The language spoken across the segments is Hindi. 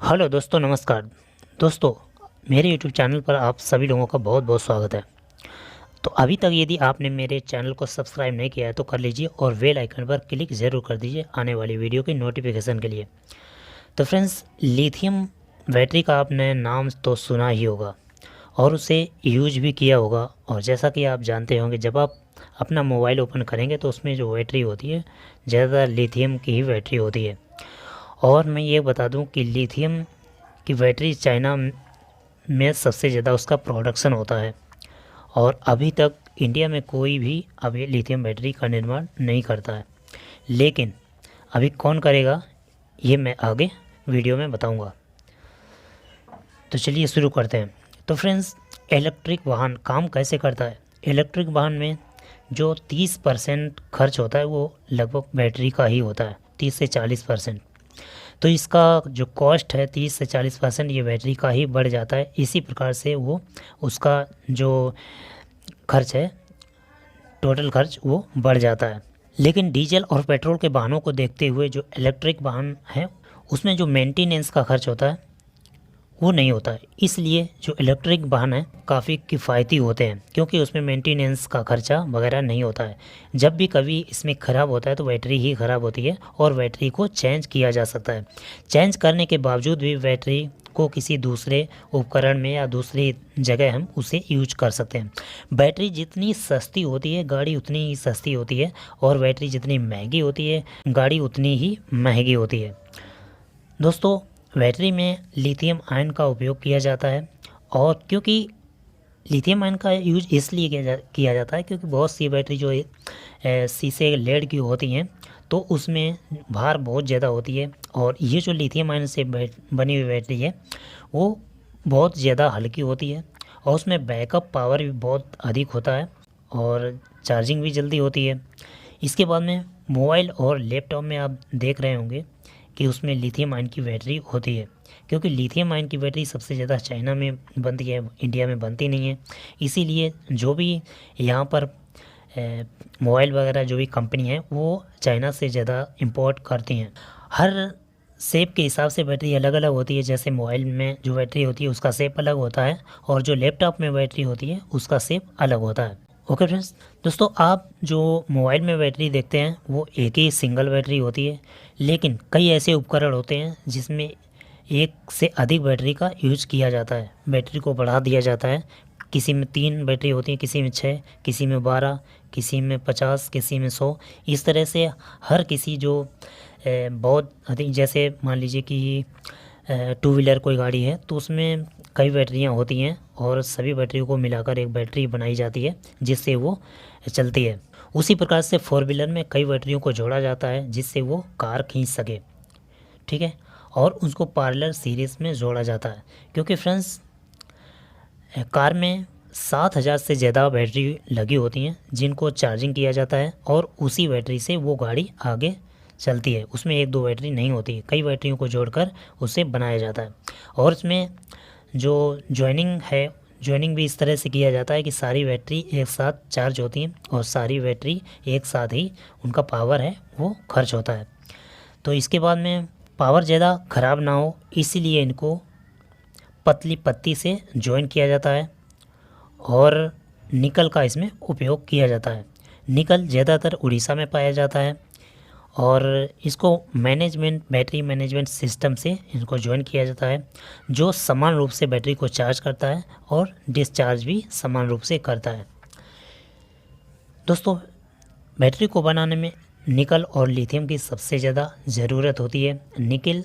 हेलो दोस्तों, नमस्कार। दोस्तों, मेरे यूट्यूब चैनल पर आप सभी लोगों का बहुत बहुत स्वागत है। तो अभी तक यदि आपने मेरे चैनल को सब्सक्राइब नहीं किया है तो कर लीजिए और बेल आइकन पर क्लिक ज़रूर कर दीजिए आने वाली वीडियो की नोटिफिकेशन के लिए। तो फ्रेंड्स, लिथियम बैटरी का आपने नाम तो सुना ही होगा और उसे यूज भी किया होगा। और जैसा कि आप जानते होंगे, जब आप अपना मोबाइल ओपन करेंगे तो उसमें जो बैटरी होती है ज़्यादातर लिथियम की ही बैटरी होती है। और मैं ये बता दूं कि लिथियम की बैटरी चाइना में सबसे ज़्यादा उसका प्रोडक्शन होता है और अभी तक इंडिया में कोई भी अभी लिथियम बैटरी का निर्माण नहीं करता है। लेकिन अभी कौन करेगा, ये मैं आगे वीडियो में बताऊंगा। तो चलिए शुरू करते हैं। तो फ्रेंड्स, इलेक्ट्रिक वाहन काम कैसे करता है। इलेक्ट्रिक वाहन में जो 30% खर्च होता है वो लगभग बैटरी का ही होता है, 30 से 40%। तो इसका जो कॉस्ट है 30 से 40% ये बैटरी का ही बढ़ जाता है। इसी प्रकार से वो उसका जो खर्च है, टोटल खर्च, वो बढ़ जाता है। लेकिन डीजल और पेट्रोल के वाहनों को देखते हुए जो इलेक्ट्रिक वाहन है उसमें जो मेंटेनेंस का खर्च होता है वो नहीं होता है। इसलिए जो इलेक्ट्रिक वाहन है काफ़ी किफ़ायती होते हैं क्योंकि उसमें मेंटेनेंस का खर्चा वगैरह नहीं होता है। जब भी कभी इसमें ख़राब होता है तो बैटरी ही ख़राब होती है और बैटरी को चेंज किया जा सकता है। चेंज करने के बावजूद भी बैटरी को किसी दूसरे उपकरण में या दूसरी जगह हम उसे यूज कर सकते हैं। बैटरी जितनी सस्ती होती है गाड़ी उतनी ही सस्ती होती है और बैटरी जितनी महंगी होती है गाड़ी उतनी ही महंगी होती है। दोस्तों, बैटरी में लिथियम आयन का उपयोग किया जाता है और क्योंकि लिथियम आयन का यूज इसलिए किया जाता है क्योंकि बहुत सी बैटरी जो शीशे लेड की होती हैं तो उसमें भार बहुत ज़्यादा होती है और ये जो लिथियम आयन से बनी हुई बैटरी है वो बहुत ज़्यादा हल्की होती है और उसमें बैकअप पावर भी बहुत अधिक होता है और चार्जिंग भी जल्दी होती है। इसके बाद में मोबाइल और लैपटॉप में आप देख रहे होंगे कि उसमें लिथियम आयन की बैटरी होती है क्योंकि लिथियम आयन की बैटरी सबसे ज़्यादा चाइना में बनती है, इंडिया में बनती नहीं है। इसीलिए जो भी यहाँ पर मोबाइल वगैरह जो भी कंपनी है वो चाइना से ज़्यादा इंपोर्ट करती हैं। हर शेप के हिसाब से बैटरी अलग अलग होती है। जैसे मोबाइल में जो बैटरी होती है उसका शेप अलग होता है और जो लैपटॉप में बैटरी होती है उसका शेप अलग होता है। ओके फ्रेंड्स, दोस्तों, आप जो मोबाइल में बैटरी देखते हैं वो एक ही सिंगल बैटरी होती है, लेकिन कई ऐसे उपकरण होते हैं जिसमें एक से अधिक बैटरी का यूज किया जाता है। बैटरी को बढ़ा दिया जाता है। किसी में 3 बैटरी होती है, किसी में 6, किसी में 12, किसी में 50, किसी में 100। इस तरह से हर किसी जो बहुत अधिक, जैसे मान लीजिए कि टू व्हीलर कोई गाड़ी है तो उसमें कई बैटरियां होती हैं और सभी बैटरियों को मिलाकर एक बैटरी बनाई जाती है जिससे वो चलती है। उसी प्रकार से फोर व्हीलर में कई बैटरियों को जोड़ा जाता है जिससे वो कार खींच सके, ठीक है, और उसको पार्लर सीरीज़ में जोड़ा जाता है। क्योंकि फ्रेंड्स, कार में 7,000 से ज़्यादा बैटरी लगी होती हैं जिनको चार्जिंग किया जाता है और उसी बैटरी से वो गाड़ी आगे चलती है। उसमें एक दो बैटरी नहीं होती है, कई बैटरियों को जोड़कर उसे बनाया जाता है। और इसमें जो जॉइनिंग भी इस तरह से किया जाता है कि सारी बैटरी एक साथ चार्ज होती हैं और सारी बैटरी एक साथ ही उनका पावर है वो खर्च होता है। तो इसके बाद में पावर ज़्यादा ख़राब ना हो इसीलिए इनको पतली पत्ती से जॉइन किया जाता है और निकल का इसमें उपयोग किया जाता है। निकल ज़्यादातर उड़ीसा में पाया जाता है और इसको बैटरी मैनेजमेंट सिस्टम से इनको जॉइन किया जाता है जो समान रूप से बैटरी को चार्ज करता है और डिस्चार्ज भी समान रूप से करता है। दोस्तों, बैटरी को बनाने में निकल और लिथियम की सबसे ज़्यादा ज़रूरत होती है। निकल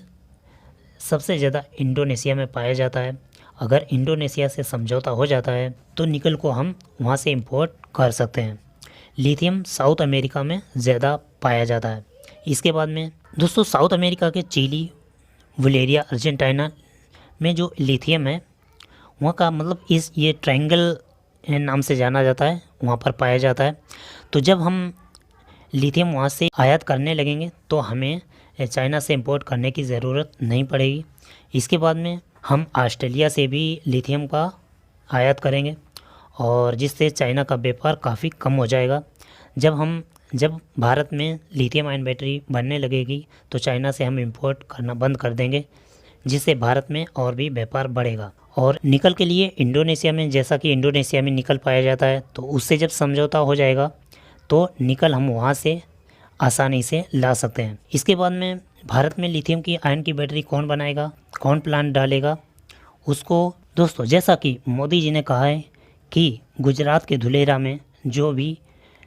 सबसे ज़्यादा इंडोनेशिया में पाया जाता है। अगर इंडोनेशिया से समझौता हो जाता है तो निकल को हम वहाँ से इंपोर्ट कर सकते हैं। लिथियम साउथ अमेरिका में ज़्यादा पाया जाता है। इसके बाद में दोस्तों, साउथ अमेरिका के चिली, बुल्गारिया, अर्जेंटीना में जो लिथियम है वहाँ का मतलब ये ट्रायंगल नाम से जाना जाता है, वहाँ पर पाया जाता है। तो जब हम लिथियम वहाँ से आयात करने लगेंगे तो हमें चाइना से इंपोर्ट करने की ज़रूरत नहीं पड़ेगी। इसके बाद में हम ऑस्ट्रेलिया से भी लिथियम का आयात करेंगे और जिससे चाइना का व्यापार काफ़ी कम हो जाएगा। जब भारत में लिथियम आयन बैटरी बनने लगेगी तो चाइना से हम इंपोर्ट करना बंद कर देंगे जिससे भारत में और भी व्यापार बढ़ेगा। और निकल के लिए इंडोनेशिया में, जैसा कि इंडोनेशिया में निकल पाया जाता है, तो उससे जब समझौता हो जाएगा तो निकल हम वहाँ से आसानी से ला सकते हैं। इसके बाद में भारत में लिथियम की आयन की बैटरी कौन बनाएगा, कौन प्लांट डालेगा उसको। दोस्तों, जैसा कि मोदी जी ने कहा है कि गुजरात के धुलेरा में जो भी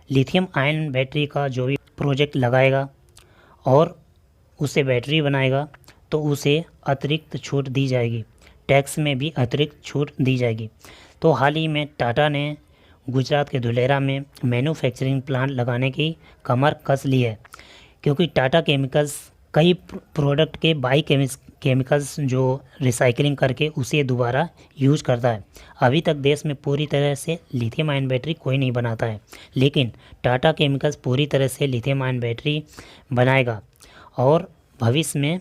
लिथियम आयन बैटरी का जो भी प्रोजेक्ट लगाएगा और उसे बैटरी बनाएगा तो उसे अतिरिक्त छूट दी जाएगी, टैक्स में भी अतिरिक्त छूट दी जाएगी। तो हाल ही में टाटा ने गुजरात के धुलेरा में मैन्युफैक्चरिंग प्लांट लगाने की कमर कस ली है, क्योंकि टाटा केमिकल्स कई प्रोडक्ट के बाई केमिकल्स जो रिसाइकलिंग करके उसे दोबारा यूज करता है। अभी तक देश में पूरी तरह से लिथियम आयन बैटरी कोई नहीं बनाता है, लेकिन टाटा केमिकल्स पूरी तरह से लिथियम आयन बैटरी बनाएगा और भविष्य में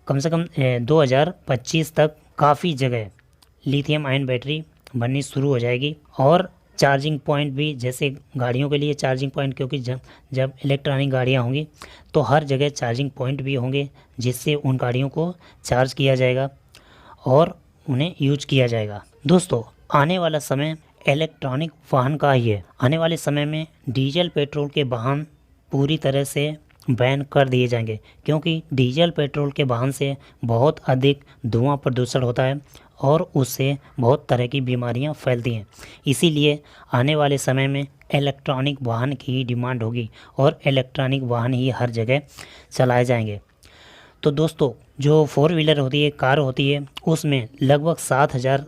कम से कम 2025 तक काफ़ी जगह लिथियम आयन बैटरी बननी शुरू हो जाएगी। और चार्जिंग पॉइंट भी, जैसे गाड़ियों के लिए चार्जिंग पॉइंट, क्योंकि जब इलेक्ट्रॉनिक गाड़ियाँ होंगी तो हर जगह चार्जिंग पॉइंट भी होंगे, जिससे उन गाड़ियों को चार्ज किया जाएगा और उन्हें यूज किया जाएगा। दोस्तों, आने वाला समय इलेक्ट्रॉनिक वाहन का ही है। आने वाले समय में डीजल पेट्रोल के वाहन पूरी तरह से बैन कर दिए जाएंगे, क्योंकि डीजल पेट्रोल के वाहन से बहुत अधिक धुआं प्रदूषण होता है और उससे बहुत तरह की बीमारियां फैलती हैं। इसीलिए आने वाले समय में इलेक्ट्रॉनिक वाहन की डिमांड होगी और इलेक्ट्रॉनिक वाहन ही हर जगह चलाए जाएंगे। तो दोस्तों, जो 4 व्हीलर होती है, कार होती है, उसमें लगभग 7000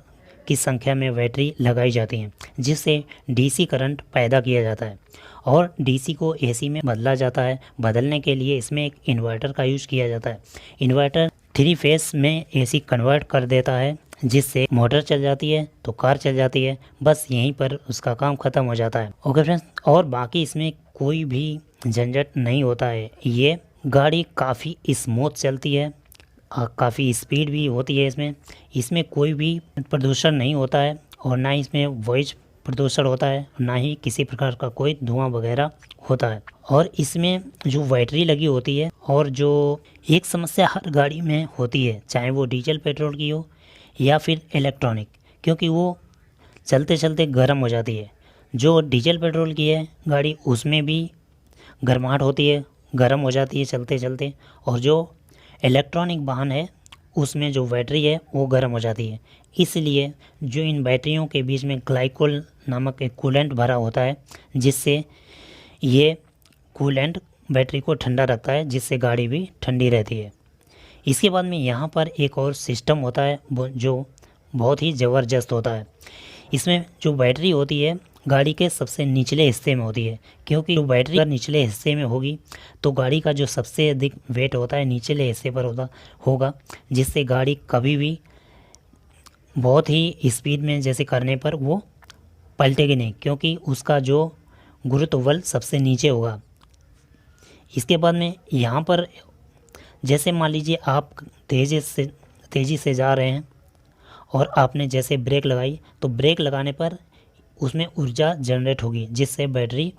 की संख्या में बैटरी लगाई जाती हैं, जिससे डीसी करंट पैदा किया जाता है और डीसी को एसी में बदला जाता है। बदलने के लिए इसमें एक इन्वर्टर का यूज़ किया जाता है। इन्वर्टर 3 फेस में एसी कन्वर्ट कर देता है, जिससे मोटर चल जाती है तो कार चल जाती है, बस यहीं पर उसका काम ख़त्म हो जाता है। ओके फ्रेंड्स, और बाकी इसमें कोई भी झंझट नहीं होता है। ये गाड़ी काफ़ी स्मूथ चलती है, काफ़ी स्पीड भी होती है। इसमें कोई भी प्रदूषण नहीं होता है और ना इसमें वॉइस प्रदूषण होता है, ना ही किसी प्रकार का कोई धुआं वगैरह होता है। और इसमें जो बैटरी लगी होती है, और जो एक समस्या हर गाड़ी में होती है, चाहे वो डीजल पेट्रोल की हो या फिर इलेक्ट्रॉनिक, क्योंकि वो चलते चलते गर्म हो जाती है। जो डीजल पेट्रोल की है गाड़ी, उसमें भी गर्माहट होती है, गर्म हो जाती है चलते चलते, और जो इलेक्ट्रॉनिक वाहन है उसमें जो बैटरी है वो गर्म हो जाती है। इसलिए जो इन बैटरियों के बीच में ग्लाइकोल नामक एक कूलेंट भरा होता है, जिससे ये कूलेंट बैटरी को ठंडा रखता है, जिससे गाड़ी भी ठंडी रहती है। इसके बाद में यहाँ पर एक और सिस्टम होता है जो बहुत ही ज़बरदस्त होता है। इसमें जो बैटरी होती है गाड़ी के सबसे निचले हिस्से में होती है, क्योंकि जो बैटरी अगर निचले हिस्से में होगी तो गाड़ी का जो सबसे अधिक वेट होता है निचले हिस्से पर होगा, जिससे गाड़ी कभी भी बहुत ही स्पीड में जैसे करने पर वो पलटेगी नहीं, क्योंकि उसका जो गुरुत्व बल सबसे नीचे होगा। इसके बाद में यहाँ पर जैसे मान लीजिए आप तेज़ी से जा रहे हैं और आपने जैसे ब्रेक लगाई, तो ब्रेक लगाने पर उसमें ऊर्जा जनरेट होगी, जिससे बैटरी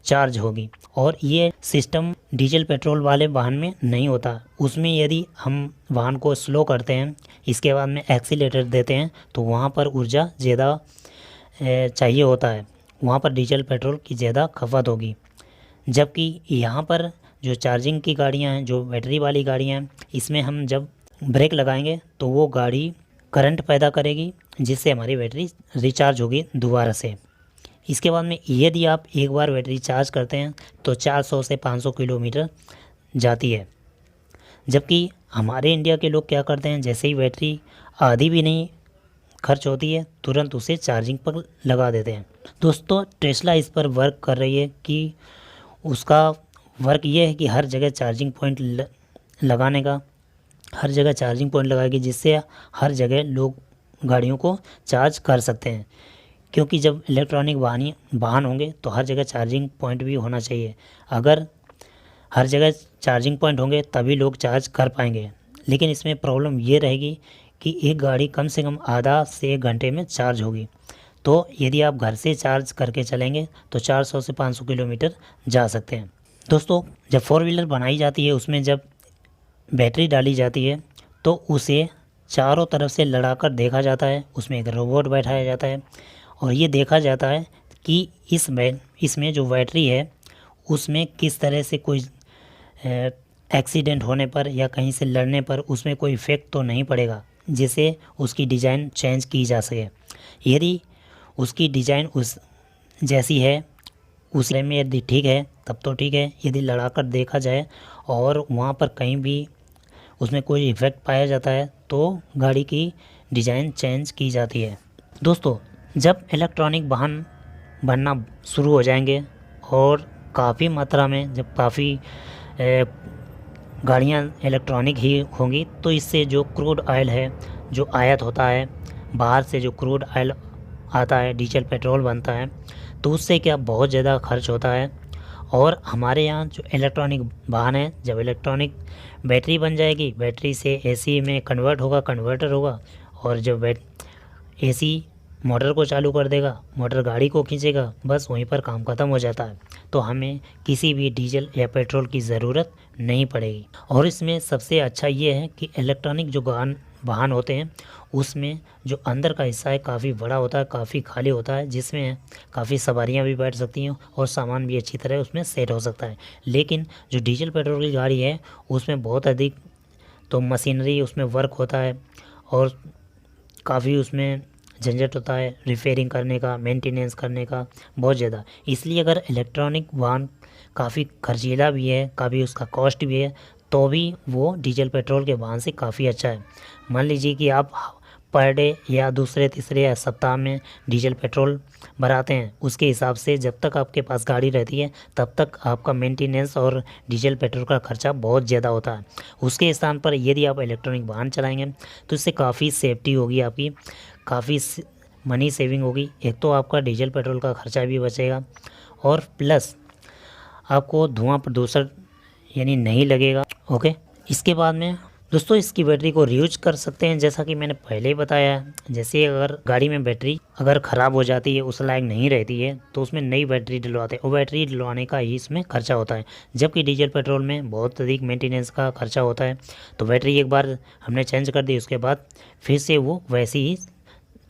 चार्ज होगी। और ये सिस्टम डीजल पेट्रोल वाले वाहन में नहीं होता। उसमें यदि हम वाहन को स्लो करते हैं, इसके बाद में एक्सीलेटर देते हैं, तो वहाँ पर ऊर्जा ज़्यादा चाहिए होता है, वहाँ पर डीजल पेट्रोल की ज़्यादा खपत होगी। जबकि यहाँ पर जो चार्जिंग की गाड़ियाँ हैं, जो बैटरी वाली गाड़ियाँ हैं, इसमें हम जब ब्रेक लगाएंगे तो वो गाड़ी करंट पैदा करेगी, जिससे हमारी बैटरी रिचार्ज होगी दोबारा से। इसके बाद में यदि आप एक बार बैटरी चार्ज करते हैं तो 400 से 500 किलोमीटर जाती है। जबकि हमारे इंडिया के लोग क्या करते हैं, जैसे ही बैटरी आधी भी नहीं खर्च होती है तुरंत उसे चार्जिंग पर लगा देते हैं। दोस्तों, टेस्ला इस पर वर्क कर रही है कि उसका वर्क ये है कि हर जगह चार्जिंग पॉइंट लगाने का, हर जगह चार्जिंग पॉइंट लगाएगी, जिससे हर जगह लोग गाड़ियों को चार्ज कर सकते हैं। क्योंकि जब इलेक्ट्रॉनिक वाहन होंगे तो हर जगह चार्जिंग पॉइंट भी होना चाहिए। अगर हर जगह चार्जिंग पॉइंट होंगे तभी लोग चार्ज कर पाएंगे। लेकिन इसमें प्रॉब्लम ये रहेगी कि एक गाड़ी कम से कम आधा से 1 घंटे में चार्ज होगी। तो यदि आप घर से चार्ज करके चलेंगे तो 400 से 500 किलोमीटर जा सकते हैं। दोस्तों, जब 4 व्हीलर बनाई जाती है उसमें जब बैटरी डाली जाती है तो उसे चारों तरफ से लड़ाकर देखा जाता है, उसमें एक रोबोट बैठाया जाता है और ये देखा जाता है कि इसमें जो बैटरी है उसमें किस तरह से कोई एक्सीडेंट होने पर या कहीं से लड़ने पर उसमें कोई इफ़ेक्ट तो नहीं पड़ेगा, जिससे उसकी डिज़ाइन चेंज की जा सके। यदि उसकी डिज़ाइन उस जैसी है उस में यदि ठीक है तब तो ठीक है, यदि लड़ाकर देखा जाए और वहाँ पर कहीं भी उसमें कोई इफ़ेक्ट पाया जाता है तो गाड़ी की डिज़ाइन चेंज की जाती है। दोस्तों, जब इलेक्ट्रॉनिक वाहन बनना शुरू हो जाएंगे और काफ़ी मात्रा में जब काफ़ी गाड़ियाँ इलेक्ट्रॉनिक ही होंगी तो इससे जो क्रूड ऑयल है जो आयात होता है बाहर से, जो क्रूड ऑयल आता है, डीजल पेट्रोल बनता है, तो उससे क्या बहुत ज़्यादा खर्च होता है। और हमारे यहाँ जो इलेक्ट्रॉनिक वाहन है, जब इलेक्ट्रॉनिक बैटरी बन जाएगी, बैटरी से एसी में कन्वर्ट होगा, कन्वर्टर होगा और जब एसी मोटर को चालू कर देगा, मोटर गाड़ी को खींचेगा, बस वहीं पर काम ख़त्म हो जाता है। तो हमें किसी भी डीजल या पेट्रोल की ज़रूरत नहीं पड़ेगी। और इसमें सबसे अच्छा ये है कि इलेक्ट्रॉनिक जो वाहन होते हैं उसमें जो अंदर का हिस्सा है काफ़ी बड़ा होता है, काफ़ी खाली होता है, जिसमें काफ़ी सवारियां भी बैठ सकती हैं और सामान भी अच्छी तरह उसमें सेट हो सकता है। लेकिन जो डीजल पेट्रोल की गाड़ी है उसमें बहुत अधिक तो मशीनरी उसमें वर्क होता है और काफ़ी उसमें झंझट होता है रिपेयरिंग करने का, मेंटेनेंस करने का बहुत ज़्यादा। इसलिए अगर इलेक्ट्रॉनिक वाहन काफ़ी खर्चीला भी है, काफ़ी उसका कॉस्ट भी है, तो भी वो डीजल पेट्रोल के वाहन से काफ़ी अच्छा है। मान लीजिए कि आप पर डे या दूसरे तीसरे या सप्ताह में डीजल पेट्रोल भराते हैं, उसके हिसाब से जब तक आपके पास गाड़ी रहती है तब तक आपका मेंटेनेंस और डीजल पेट्रोल का खर्चा बहुत ज़्यादा होता है। उसके स्थान पर यदि आप इलेक्ट्रॉनिक वाहन चलाएंगे तो इससे काफ़ी सेफ्टी होगी, आपकी काफ़ी मनी सेविंग होगी। एक तो आपका डीजल पेट्रोल का खर्चा भी बचेगा और प्लस आपको धुआं प्रदूषण यानी नहीं लगेगा। ओके, इसके बाद में दोस्तों इसकी बैटरी को रीयूज कर सकते हैं, जैसा कि मैंने पहले ही बताया है। जैसे अगर गाड़ी में बैटरी अगर ख़राब हो जाती है, उस लायक नहीं रहती है, तो उसमें नई बैटरी डलवाते हैं और बैटरी डलवाने का ही इसमें खर्चा होता है। जबकि डीजल पेट्रोल में बहुत अधिक मेंटेनेंस का खर्चा होता है। तो बैटरी एक बार हमने चेंज कर दी, उसके बाद फिर से वो वैसी ही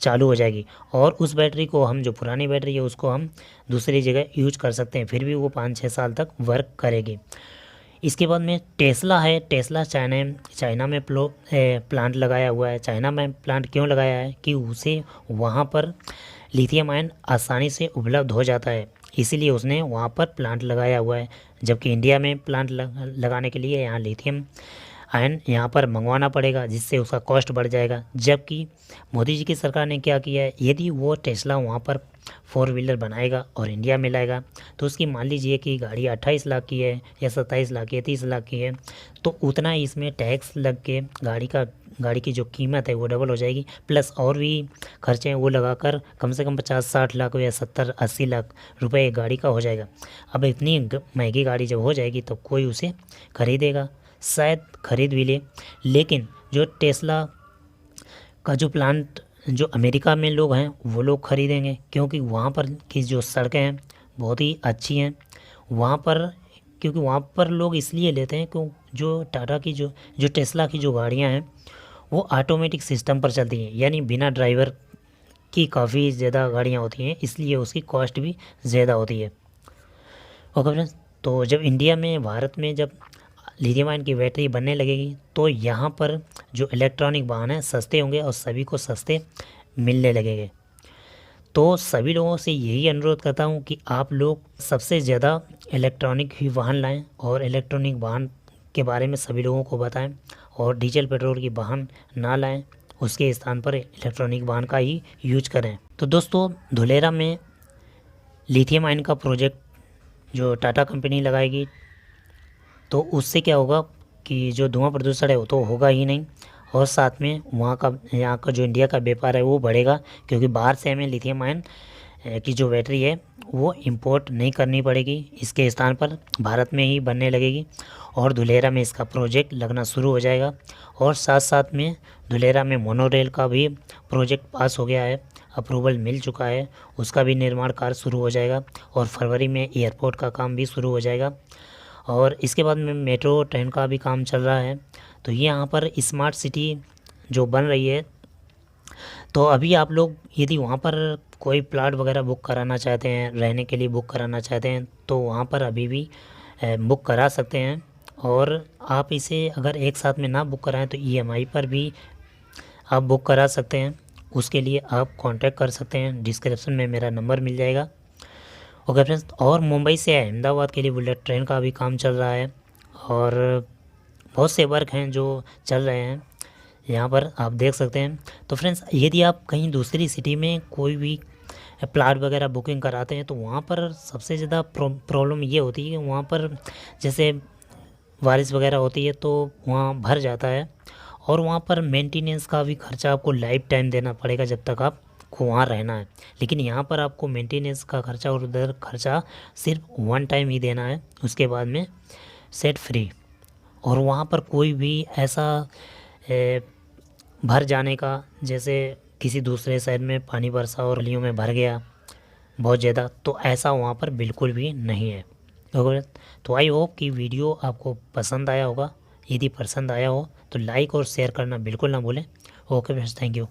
चालू हो जाएगी और उस बैटरी को हम, जो पुरानी बैटरी है, उसको हम दूसरी जगह यूज कर सकते हैं, फिर भी वो 5-6 साल तक वर्क करेगी। इसके बाद में टेस्ला है। टेस्ला चाइना में प्लांट लगाया हुआ है। चाइना में प्लांट क्यों लगाया है कि उसे वहाँ पर लिथियम आयन आसानी से उपलब्ध हो जाता है, इसीलिए उसने वहाँ पर प्लांट लगाया हुआ है। जबकि इंडिया में प्लांट लगाने के लिए यहाँ लिथियम आयन यहाँ पर मंगवाना पड़ेगा, जिससे उसका कॉस्ट बढ़ जाएगा। जबकि मोदी जी की सरकार ने क्या किया है, यदि वो टेस्ला वहाँ पर 4 व्हीलर बनाएगा और इंडिया में लाएगा तो उसकी मान लीजिए कि गाड़ी 28 लाख की है या 27 लाख की है, 30 लाख की है, तो उतना ही इसमें टैक्स लग के गाड़ी की जो कीमत है वो डबल हो जाएगी। प्लस और भी खर्चे हैं वो लगाकर कम से कम 50-60 लाख या 70-80 लाख रुपए गाड़ी का हो जाएगा। अब इतनी महंगी गाड़ी जब हो जाएगी तो कोई उसे खरीदेगा, शायद खरीद भी ले। लेकिन जो टेस्ला का जो प्लांट जो अमेरिका में लोग हैं वो लोग खरीदेंगे, क्योंकि वहाँ पर की जो सड़कें हैं बहुत ही अच्छी हैं वहाँ पर। क्योंकि वहाँ पर लोग इसलिए लेते हैं क्यों, जो टाटा की जो टेस्ला की जो गाड़ियाँ हैं वो ऑटोमेटिक सिस्टम पर चलती हैं, यानी बिना ड्राइवर की काफ़ी ज़्यादा गाड़ियाँ होती हैं, इसलिए उसकी कॉस्ट भी ज़्यादा होती है। ओके फ्रेंड्स, तो जब इंडिया में, भारत में जब लिथियम आयन की बैटरी बनने लगेगी तो यहाँ पर जो इलेक्ट्रॉनिक वाहन हैं सस्ते होंगे और सभी को सस्ते मिलने लगेंगे। तो सभी लोगों से यही अनुरोध करता हूँ कि आप लोग सबसे ज़्यादा इलेक्ट्रॉनिक ही वाहन लाएं और इलेक्ट्रॉनिक वाहन के बारे में सभी लोगों को बताएं और डीजल पेट्रोल की वाहन ना लाएं, उसके स्थान पर इलेक्ट्रॉनिक वाहन का ही यूज करें। तो दोस्तों, धुलेरा में लिथियम आयन का प्रोजेक्ट जो टाटा कंपनी लगाएगी तो उससे क्या होगा कि जो धुआं प्रदूषण है वो तो होगा ही नहीं, और साथ में यहाँ का जो इंडिया का व्यापार है वो बढ़ेगा, क्योंकि बाहर से हमें लिथियम आयन की जो बैटरी है वो इंपोर्ट नहीं करनी पड़ेगी, इसके स्थान पर भारत में ही बनने लगेगी और धुलेरा में इसका प्रोजेक्ट लगना शुरू हो जाएगा। और साथ साथ में धुलेरा में मोनोरेल का भी प्रोजेक्ट पास हो गया है, अप्रूवल मिल चुका है, उसका भी निर्माण कार्य शुरू हो जाएगा और फरवरी में एयरपोर्ट का काम भी शुरू हो जाएगा। और इसके बाद में मेट्रो ट्रेन का भी काम चल रहा है। तो ये यहाँ पर स्मार्ट सिटी जो बन रही है, तो अभी आप लोग यदि वहाँ पर कोई प्लाट वगैरह बुक कराना चाहते हैं, रहने के लिए बुक कराना चाहते हैं, तो वहाँ पर अभी भी बुक करा सकते हैं। और आप इसे अगर एक साथ में ना बुक कराएं तो ईएमआई पर भी आप बुक करा सकते हैं। उसके लिए आप कांटेक्ट कर सकते हैं, डिस्क्रिप्शन में मेरा नंबर मिल जाएगा। ओके फ्रेंड्स, और मुंबई से अहमदाबाद के लिए बुलेट ट्रेन का भी काम चल रहा है और बहुत से वर्क हैं जो चल रहे हैं, यहाँ पर आप देख सकते हैं। तो फ्रेंड्स, यदि आप कहीं दूसरी सिटी में कोई भी प्लाट वगैरह बुकिंग कराते हैं तो वहाँ पर सबसे ज़्यादा प्रॉब्लम ये होती है कि वहाँ पर जैसे बारिश वगैरह होती है तो वहाँ भर जाता है, और वहाँ पर मेंटेनेंस का भी खर्चा आपको लाइफ टाइम देना पड़ेगा जब तक आपको वहाँ रहना है। लेकिन यहाँ पर आपको मेंटेनेंस का खर्चा और उधर खर्चा सिर्फ वन टाइम ही देना है, उसके बाद में सेट फ्री। और वहाँ पर कोई भी ऐसा भर जाने का, जैसे किसी दूसरे शहर में पानी बरसा और गलियों में भर गया बहुत ज़्यादा, तो ऐसा वहाँ पर बिल्कुल भी नहीं है। तो आई होप कि वीडियो आपको पसंद आया होगा। यदि पसंद आया हो तो लाइक और शेयर करना बिल्कुल ना भूलें। Okay friends, thank you.